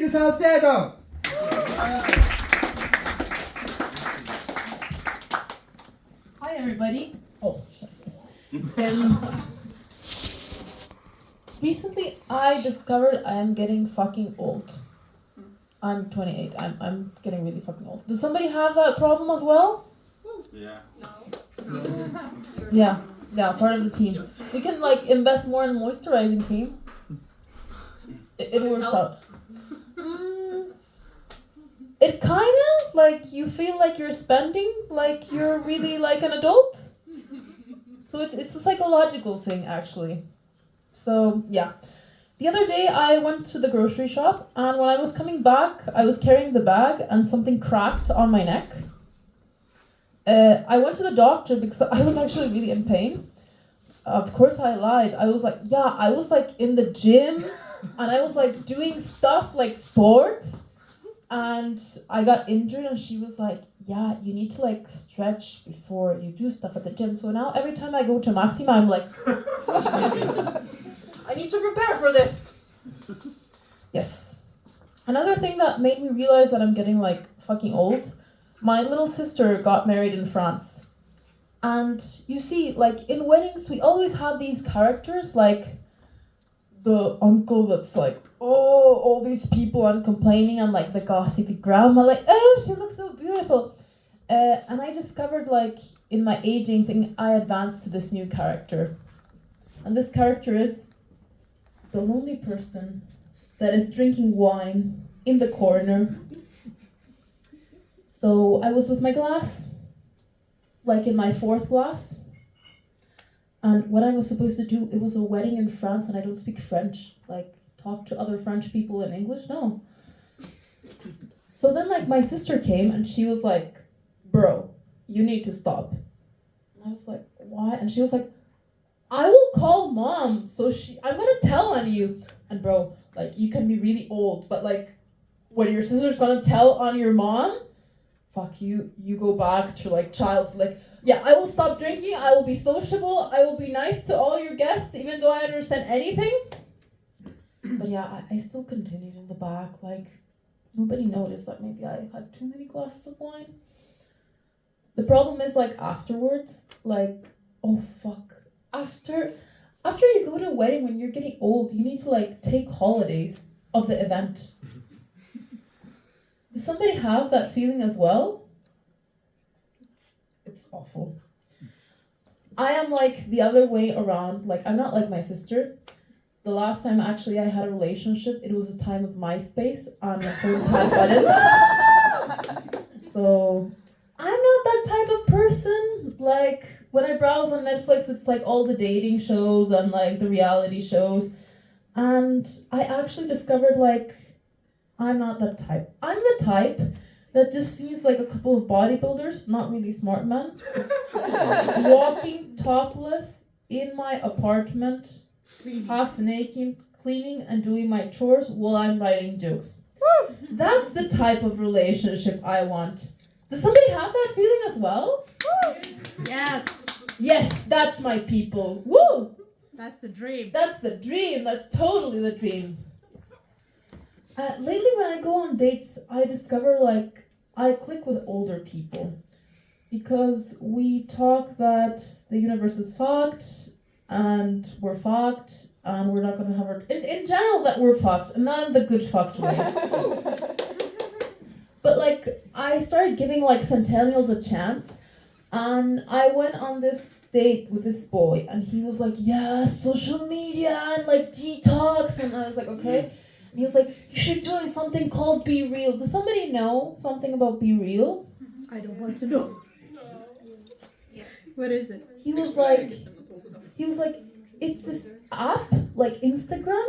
Louise Salcedo. Hi everybody. Recently I discovered I am getting fucking old. I'm 28. I'm getting really fucking old. Does somebody have that problem as well? Yeah. Yeah, part of the team. We can like invest more in moisturizing cream. It works out. It kind of like you feel like you're spending like you're really like an adult. So it's a psychological thing actually. So yeah. The other day I went to the grocery shop and when I was coming back I was carrying the bag and something cracked on my neck. I went to the doctor because I was actually really in pain. Of course I lied. I was like, yeah, I was like in the gym and I was like doing stuff like sports and I got injured and she was like, yeah, you need to like stretch before you do stuff at the gym. So now every time I go to Maxima, I'm like, I need to prepare for this. Yes. Another thing that made me realize that I'm getting like fucking old, my little sister got married in France. And you see, like in weddings, we always have these characters like the uncle that's like, oh, all these people and complaining, and like the gossipy grandma, like, oh, she looks so beautiful. And I discovered like in my aging thing, I advanced to this new character. And this character is the lonely person that is drinking wine in the corner. So I was with my glass, like in my 4th glass. And what I was supposed to do, it was a wedding in France and I don't speak French. Like, talk to other French people in English? No. So then, like, my sister came and she was like, bro, you need to stop. And I was like, why? And she was like, I will call mom, so I'm gonna tell on you. And bro, like, you can be really old, but like, when your sister's gonna tell on your mom, fuck you go back to like child, like, yeah, I will stop drinking, I will be sociable, I will be nice to all your guests, even though I understand anything. But yeah, I still continued in the back, like, nobody noticed that maybe I had too many glasses of wine. The problem is, like, afterwards, like, oh fuck, after you go to a wedding when you're getting old, you need to like take holidays of the event. Does somebody have that feeling as well? It's awful. I am like the other way around. Like, I'm not like my sister. The last time actually I had a relationship, it was a time of MySpace and my phones had buttons. So I'm not that type of person. Like, when I browse on Netflix, it's like all the dating shows and like the reality shows. And I actually discovered like I'm not that type. I'm the type that just sees like a couple of bodybuilders, not really smart men, walking topless in my apartment, half naked, cleaning and doing my chores while I'm writing jokes. That's the type of relationship I want. Does somebody have that feeling as well? Yes. Yes, that's my people. Woo! That's the dream. That's the dream. That's totally the dream. Lately when I go on dates, I discover like I click with older people because we talk that the universe is fucked and we're fucked and we're not gonna have our... In general that we're fucked and not in the good fucked way. But like I started giving like centennials a chance and I went on this date with this boy and he was like, yeah, social media and like detox, and I was like, okay. And he was like, you should join something called Be Real. Does somebody know something about Be Real? I don't want to know. What is it? He was like, it's this app like Instagram,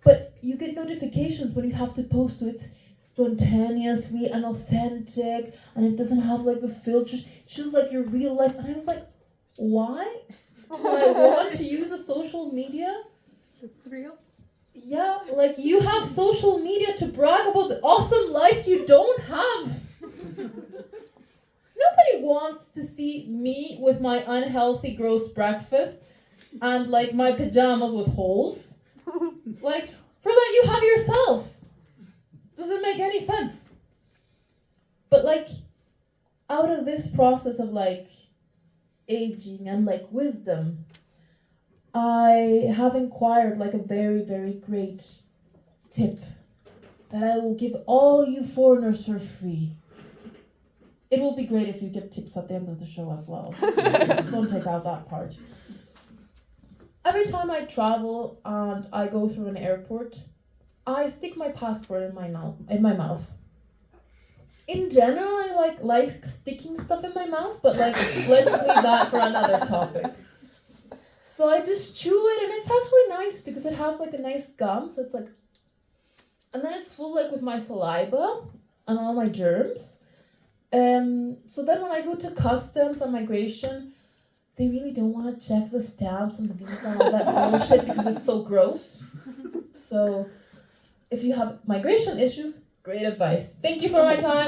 but you get notifications when you have to post, so it's spontaneously and authentic, and it doesn't have like the filters. It's just like your real life. And I was like, why do I want to use a social media? It's real. Yeah, like you have social media to brag about the awesome life you don't have. Nobody wants to see me with my unhealthy, gross breakfast and like my pajamas with holes. Like, for that you have yourself. make any sense. But like, out of this process of like aging and like wisdom, I have inquired like a very, very great tip that I will give all you foreigners for free. It will be great if you give tips at the end of the show as well. Don't take out that part. Every time I travel and I go through an airport, I stick my passport in my mouth. In general, I like sticking stuff in my mouth, but like let's leave that for another topic. So I just chew it, and it's actually nice because it has like a nice gum. So it's like, and then it's full like with my saliva and all my germs. So then when I go to customs and migration, they really don't want to check the stamps and the visas and all that bullshit because it's so gross. So if you have migration issues, great advice. Thank you for my time.